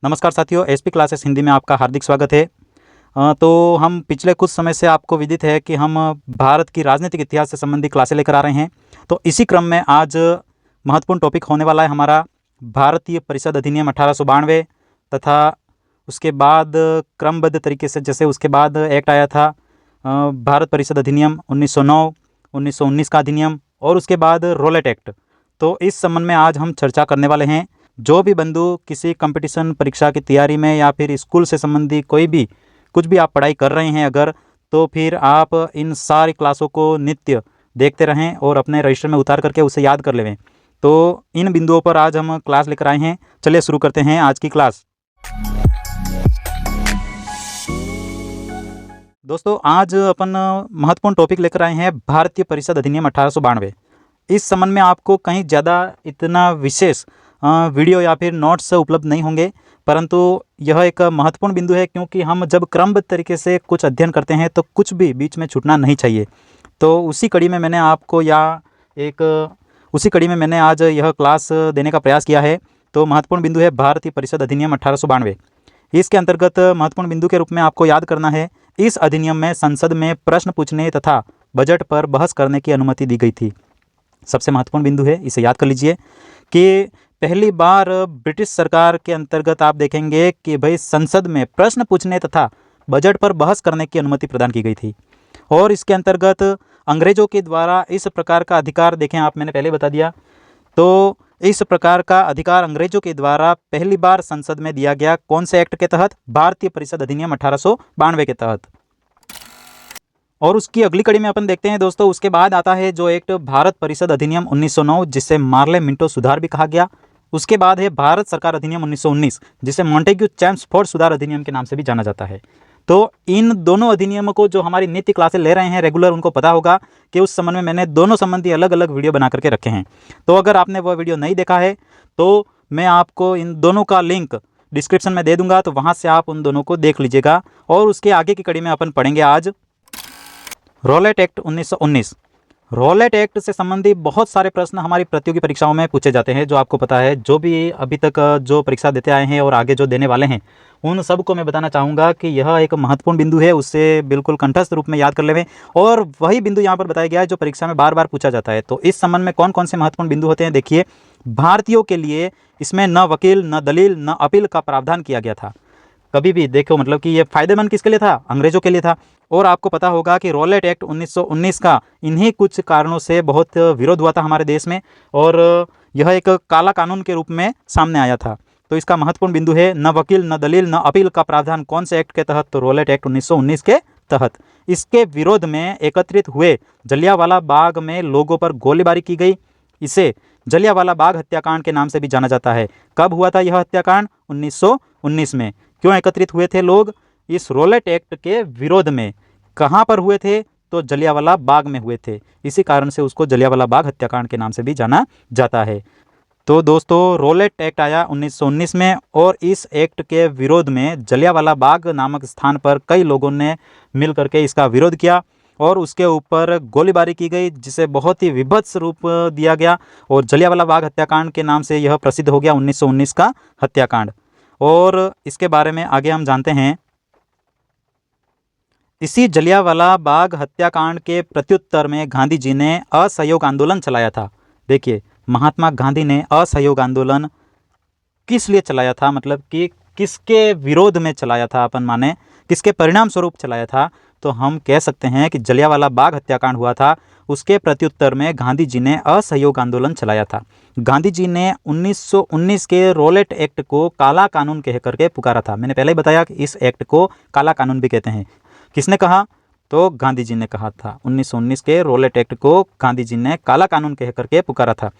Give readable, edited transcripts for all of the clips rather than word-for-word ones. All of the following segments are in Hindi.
नमस्कार साथियों, एसपी क्लासेस हिंदी में आपका हार्दिक स्वागत है। तो हम पिछले कुछ समय से आपको विदित है कि हम भारत की राजनीतिक इतिहास से संबंधित क्लासें लेकर आ रहे हैं। तो इसी क्रम में आज महत्वपूर्ण टॉपिक होने वाला है हमारा भारतीय परिषद अधिनियम 1892 तथा उसके बाद क्रमबद्ध तरीके से जैसे उसके बाद एक्ट आया था भारत परिषद अधिनियम 1909, 1919 का अधिनियम और उसके बाद रोलेट एक्ट। तो इस संबंध में आज हम चर्चा करने वाले हैं। जो भी बंधु किसी कंपटीशन परीक्षा की तैयारी में या फिर स्कूल से संबंधी कुछ भी आप पढ़ाई कर रहे हैं अगर, तो फिर आप इन सारी क्लासों को नित्य देखते रहें और अपने रजिस्टर में उतार करके उसे याद कर लें। तो इन बिंदुओं पर आज हम क्लास लेकर आए हैं। चलिए शुरू करते हैं आज की क्लास। दोस्तों, आज अपन महत्वपूर्ण टॉपिक लेकर आए हैं भारतीय परिषद अधिनियम 1892। इस संबंध में आपको कहीं ज़्यादा इतना विशेष वीडियो या फिर नोट्स उपलब्ध नहीं होंगे, परंतु यह एक महत्वपूर्ण बिंदु है क्योंकि हम जब क्रमबद्ध तरीके से कुछ अध्ययन करते हैं तो कुछ भी बीच में छूटना नहीं चाहिए। तो उसी कड़ी में मैंने आज यह क्लास देने का प्रयास किया है। तो महत्वपूर्ण बिंदु है भारतीय परिषद अधिनियम 1892। इसके अंतर्गत महत्वपूर्ण बिंदु के रूप में आपको याद करना है, इस अधिनियम में संसद में प्रश्न पूछने तथा बजट पर बहस करने की अनुमति दी गई थी। सबसे महत्वपूर्ण बिंदु है, इसे याद कर लीजिए कि पहली बार ब्रिटिश सरकार के अंतर्गत आप देखेंगे कि भाई संसद में प्रश्न पूछने तथा बजट पर बहस करने की अनुमति प्रदान की गई थी। और इसके अंतर्गत अंग्रेजों के द्वारा इस प्रकार का अधिकार, देखें आप, मैंने पहले बता दिया, तो इस प्रकार का अधिकार अंग्रेजों के द्वारा पहली बार संसद में दिया गया। कौन से एक्ट के तहत? भारतीय परिषद अधिनियम 1892 के तहत। और उसकी अगली कड़ी में अपन देखते हैं दोस्तों, उसके बाद आता है जो एक्ट भारत परिषद अधिनियम 1909, जिसे मार्ले मिंटो सुधार भी कहा गया। उसके बाद है भारत सरकार अधिनियम 1919, जिसे मॉन्टेग्यू चैम्सफोर्ड सुधार अधिनियम के नाम से भी जाना जाता है। तो इन दोनों अधिनियमों को जो हमारी नित्य क्लासें ले रहे हैं रेगुलर, उनको पता होगा कि उस संबंध में मैंने दोनों संबंधी अलग अलग वीडियो बना करके रखे हैं। तो अगर आपने वह वीडियो नहीं देखा है तो मैं आपको इन दोनों का लिंक डिस्क्रिप्शन में दे दूंगा, तो वहाँ से आप उन दोनों को देख लीजिएगा। और उसके आगे की कड़ी में अपन पढ़ेंगे आज रोलेट एक्ट 1919। रोलेट एक्ट से संबंधित बहुत सारे प्रश्न हमारी प्रतियोगी परीक्षाओं में पूछे जाते हैं, जो आपको पता है। जो भी अभी तक जो परीक्षा देते आए हैं और आगे जो देने वाले हैं, उन सबको मैं बताना चाहूँगा कि यह एक महत्वपूर्ण बिंदु है, उससे बिल्कुल कंठस्थ रूप में याद कर लें। और वही बिंदु यहाँ पर बताया गया है जो परीक्षा में बार बार पूछा जाता है। तो इस संबंध में कौन कौन से महत्वपूर्ण बिंदु होते हैं, देखिए। भारतीयों के लिए इसमें न वकील, न दलील, न अपील का प्रावधान किया गया था। कभी भी देखो, मतलब कि ये फायदेमंद किसके लिए था? अंग्रेजों के लिए था। और आपको पता होगा कि रोलेट एक्ट 1919 का इन्हीं कुछ कारणों से बहुत विरोध हुआ था हमारे देश में, और यह एक काला कानून के रूप में सामने आया था। तो इसका महत्वपूर्ण बिंदु है न वकील, न दलील, न अपील का प्रावधान। कौन से एक्ट के तहत? तो रोलेट एक्ट 1919 के तहत। इसके विरोध में एकत्रित हुए जलियांवाला बाग में लोगों पर गोलीबारी की गई। इसे जलियांवाला बाग हत्याकांड के नाम से भी जाना जाता है। कब हुआ था यह हत्याकांड? 1919 में। क्यों एकत्रित हुए थे लोग? इस रोलेट एक्ट के विरोध में। कहाँ पर हुए थे? तो जलियांवाला बाग में हुए थे। इसी कारण से उसको जलियांवाला बाग हत्याकांड के नाम से भी जाना जाता है। तो दोस्तों, रोलेट एक्ट आया 1919 में, और इस एक्ट के विरोध में जलियांवाला बाग नामक स्थान पर कई लोगों ने मिल करके इसका विरोध किया और उसके ऊपर गोलीबारी की गई, जिसे बहुत ही विभत्स रूप दिया गया और जलियांवाला बाग हत्याकांड के नाम से यह प्रसिद्ध हो गया, 1919 का हत्याकांड। और इसके बारे में आगे हम जानते हैं। इसी जलियांवाला बाग हत्याकांड के प्रत्युत्तर में गांधी जी ने असहयोग आंदोलन चलाया था। देखिए, महात्मा गांधी ने असहयोग आंदोलन किस लिए चलाया था, मतलब कि किसके विरोध में चलाया था, अपन माने किसके परिणाम स्वरूप चलाया था? तो हम कह सकते हैं कि जलियांवाला बाग हत्याकांड हुआ था, उसके प्रत्युत्तर में गांधी जी ने असहयोग आंदोलन चलाया था। गांधी जी ने 1919 के रोलेट एक्ट को काला कानून कह करके पुकारा था। मैंने पहले ही बताया कि इस एक्ट को काला कानून भी कहते हैं। किसने कहा? तो गांधी जी ने कहा था। 1919 के रोलेट एक्ट को गांधी जी ने काला कानून कह करके पुकारा था।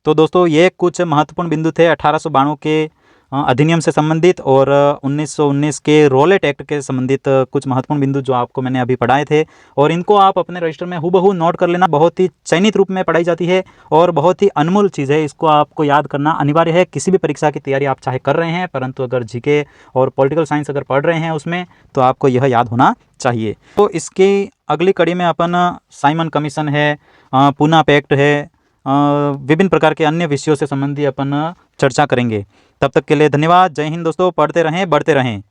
तो दोस्तों, ये कुछ महत्वपूर्ण बिंदु थे 1892 के अधिनियम से संबंधित और 1919 के रोलेट एक्ट के संबंधित कुछ महत्वपूर्ण बिंदु जो आपको मैंने अभी पढ़ाए थे। और इनको आप अपने रजिस्टर में हूबहू नोट कर लेना। बहुत ही चयनित रूप में पढ़ाई जाती है और बहुत ही अनमोल चीज़ है। इसको आपको याद करना अनिवार्य है। किसी भी परीक्षा की तैयारी आप चाहे कर रहे हैं, परंतु अगर जीके और पॉलिटिकल साइंस अगर पढ़ रहे हैं उसमें, तो आपको यह याद होना चाहिए। तो इसकी अगली कड़ी में अपन साइमन कमीशन है, पूना एक्ट है, विभिन्न प्रकार के अन्य विषयों से संबंधी अपन चर्चा करेंगे। तब तक के लिए धन्यवाद। जय हिंद दोस्तों, पढ़ते रहें बढ़ते रहें।